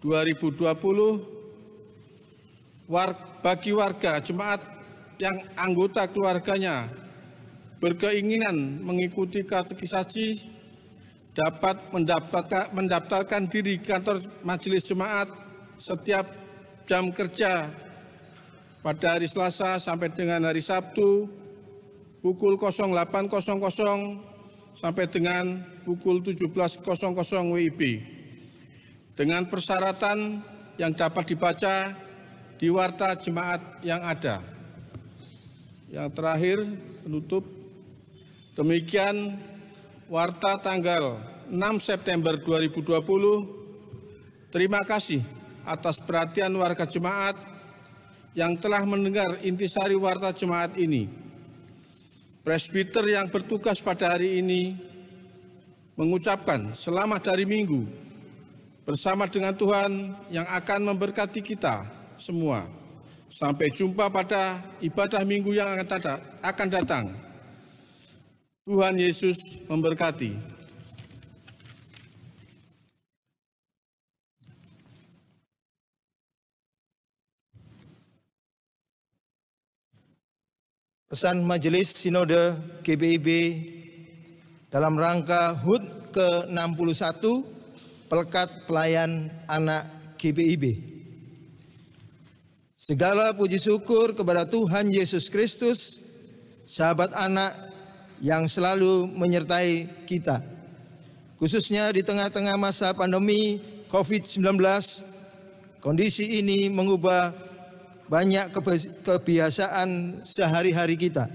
2020 bagi warga jemaat yang anggota keluarganya berkeinginan mengikuti katekisasi dapat mendaftarkan diri kantor majelis jemaat setiap jam kerja pada hari Selasa sampai dengan hari Sabtu pukul 08.00 sampai dengan pukul 17.00 WIB dengan persyaratan yang dapat dibaca di warta jemaat yang ada. Yang terakhir, penutup, demikian warta tanggal 6 September 2020. Terima kasih atas perhatian warga jemaat yang telah mendengar intisari warta jemaat ini. Presbiter yang bertugas pada hari ini mengucapkan selamat hari Minggu bersama dengan Tuhan yang akan memberkati kita semua. Sampai jumpa pada ibadah Minggu yang akan datang. Tuhan Yesus memberkati. Pesan Majelis Sinode GBIB dalam rangka HUT ke-61 Pelekat Pelayan Anak GBIB. Segala puji syukur kepada Tuhan Yesus Kristus, sahabat anak yang selalu menyertai kita. Khususnya di tengah-tengah masa pandemi COVID-19, kondisi ini mengubah banyak kebiasaan sehari-hari kita.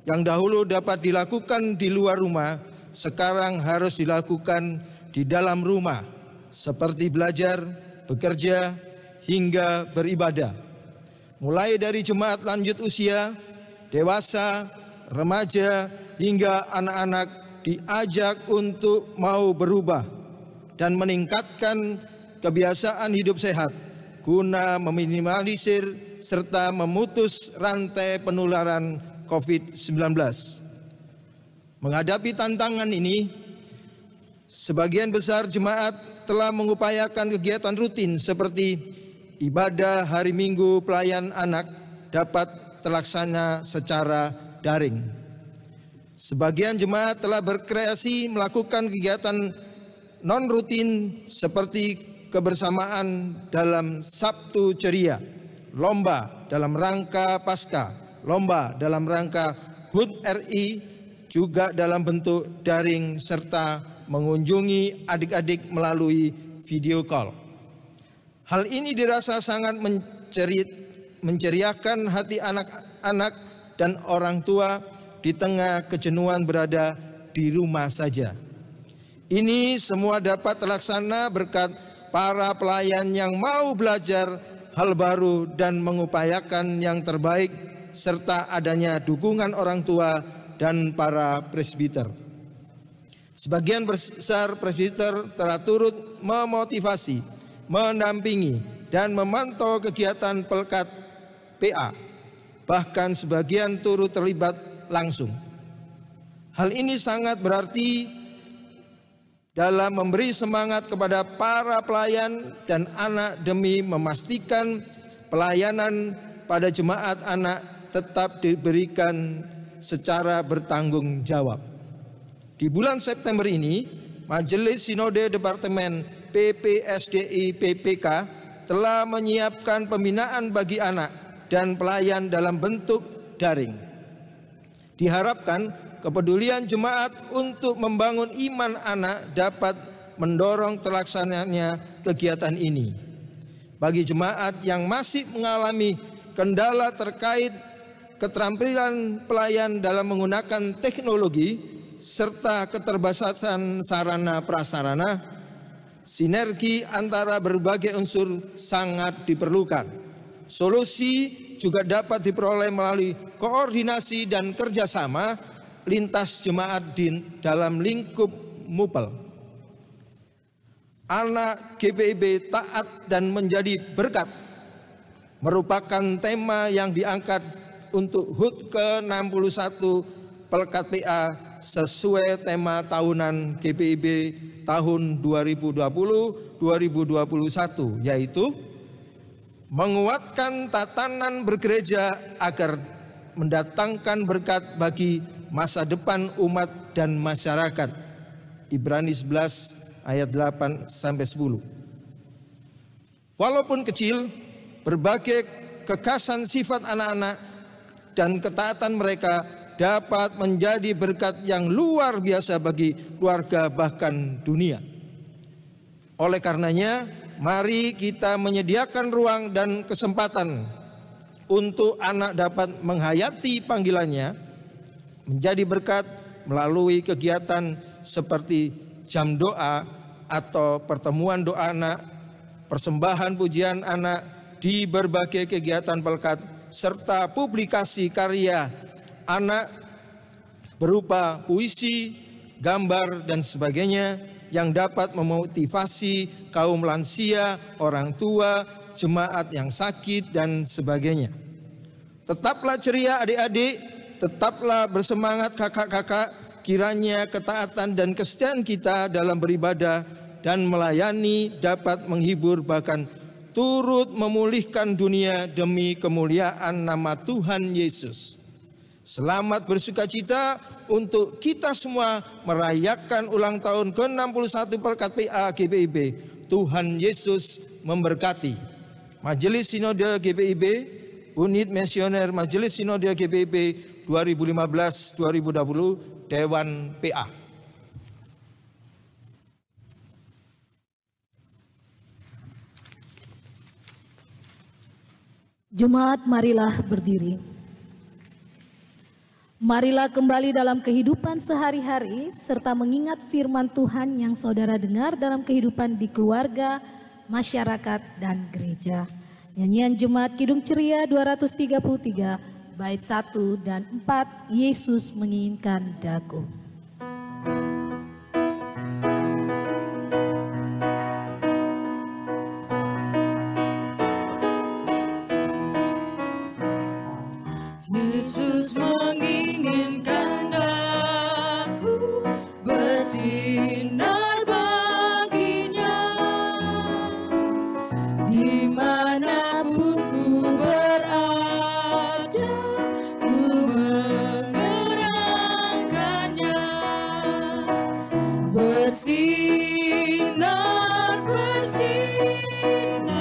Yang dahulu dapat dilakukan di luar rumah, sekarang harus dilakukan di dalam rumah, seperti belajar, bekerja, hingga beribadah. Mulai dari jemaat lanjut usia, dewasa, remaja, hingga anak-anak diajak untuk mau berubah dan meningkatkan kebiasaan hidup sehat guna meminimalisir serta memutus rantai penularan COVID-19. Menghadapi tantangan ini, sebagian besar jemaat telah mengupayakan kegiatan rutin seperti ibadah hari Minggu pelayan anak dapat terlaksana secara daring. Sebagian jemaat telah berkreasi melakukan kegiatan non-rutin seperti kebersamaan dalam Sabtu Ceria, lomba dalam rangka Paskah, lomba dalam rangka HUT RI, juga dalam bentuk daring serta mengunjungi adik-adik melalui video call. Hal ini dirasa sangat menceriakan hati anak-anak dan orang tua di tengah kejenuhan berada di rumah saja. Ini semua dapat terlaksana berkat para pelayan yang mau belajar hal baru dan mengupayakan yang terbaik serta adanya dukungan orang tua dan para presbiter. Sebagian besar presbiter telah turut memotivasi, mendampingi, dan memantau kegiatan Pelkat PA. Bahkan sebagian turut terlibat langsung. Hal ini sangat berarti dalam memberi semangat kepada para pelayan dan anak demi memastikan pelayanan pada jemaat anak tetap diberikan secara bertanggung jawab. Di bulan September ini, Majelis Sinode Departemen PPSDI PPK telah menyiapkan pembinaan bagi anak dan pelayan dalam bentuk daring. Diharapkan kepedulian jemaat untuk membangun iman anak dapat mendorong terlaksananya kegiatan ini. Bagi jemaat yang masih mengalami kendala terkait keterampilan pelayan dalam menggunakan teknologi serta keterbatasan sarana prasarana, sinergi antara berbagai unsur sangat diperlukan. Solusi juga dapat diperoleh melalui koordinasi dan kerjasama lintas jemaat dalam lingkup MUPEL. Anak GPIB taat dan menjadi berkat merupakan tema yang diangkat untuk HUT ke-61 Pelkat PA sesuai tema tahunan GPIB tahun 2020-2021, yaitu menguatkan tatanan bergereja agar mendatangkan berkat bagi masa depan umat dan masyarakat. Ibrani 11 ayat 8-10. Walaupun kecil, berbagai kekhasan sifat anak-anak dan ketaatan mereka dapat menjadi berkat yang luar biasa bagi keluarga bahkan dunia. Oleh karenanya, mari kita menyediakan ruang dan kesempatan untuk anak dapat menghayati panggilannya menjadi berkat melalui kegiatan seperti jam doa atau pertemuan doa anak, persembahan pujian anak di berbagai kegiatan Pelkat, serta publikasi karya anak berupa puisi, gambar, dan sebagainya yang dapat memotivasi kaum lansia, orang tua, jemaat yang sakit, dan sebagainya. Tetaplah ceria adik-adik, tetaplah bersemangat kakak-kakak, kiranya ketaatan dan kesetiaan kita dalam beribadah dan melayani dapat menghibur bahkan turut memulihkan dunia demi kemuliaan nama Tuhan Yesus. Selamat bersukacita untuk kita semua merayakan ulang tahun ke-61 Pelkat PA GPIB. Tuhan Yesus memberkati. Majelis Sinode GPIB, Unit Misioner Majelis Sinode GPIB 2015-2020, Dewan PA. Jemaat, marilah berdiri. Marilah kembali dalam kehidupan sehari-hari serta mengingat firman Tuhan yang saudara dengar dalam kehidupan di keluarga, masyarakat, dan gereja. Nyanyian Jemaat Kidung Ceria 233, bait 1 dan 4, Yesus menginginkan daku. Yesus menginginkan daku bersinar baginya, dimanapun ku berada, ku menggerakkannya. Bersinar, bersinar,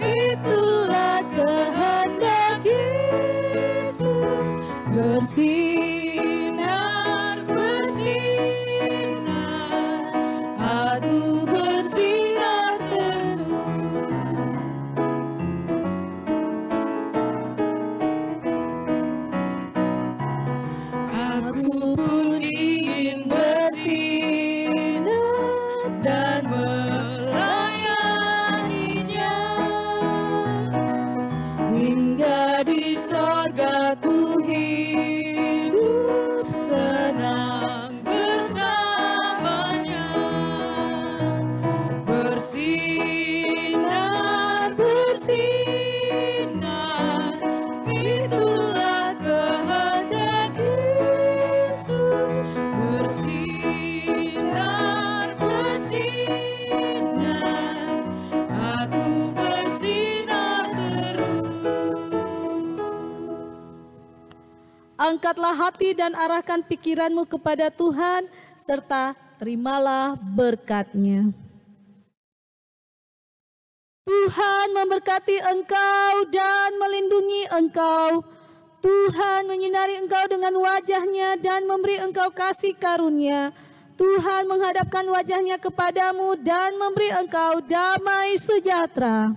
itulah kehendak Yesus. Bersinar, bersinar, aku bersinar terus. Aku pun ingin bersinar angkatlah hati dan arahkan pikiranmu kepada Tuhan, serta terimalah berkat-Nya. Tuhan memberkati engkau dan melindungi engkau. Tuhan menyinari engkau dengan wajah-Nya dan memberi engkau kasih karunia. Tuhan menghadapkan wajah-Nya kepadamu dan memberi engkau damai sejahtera.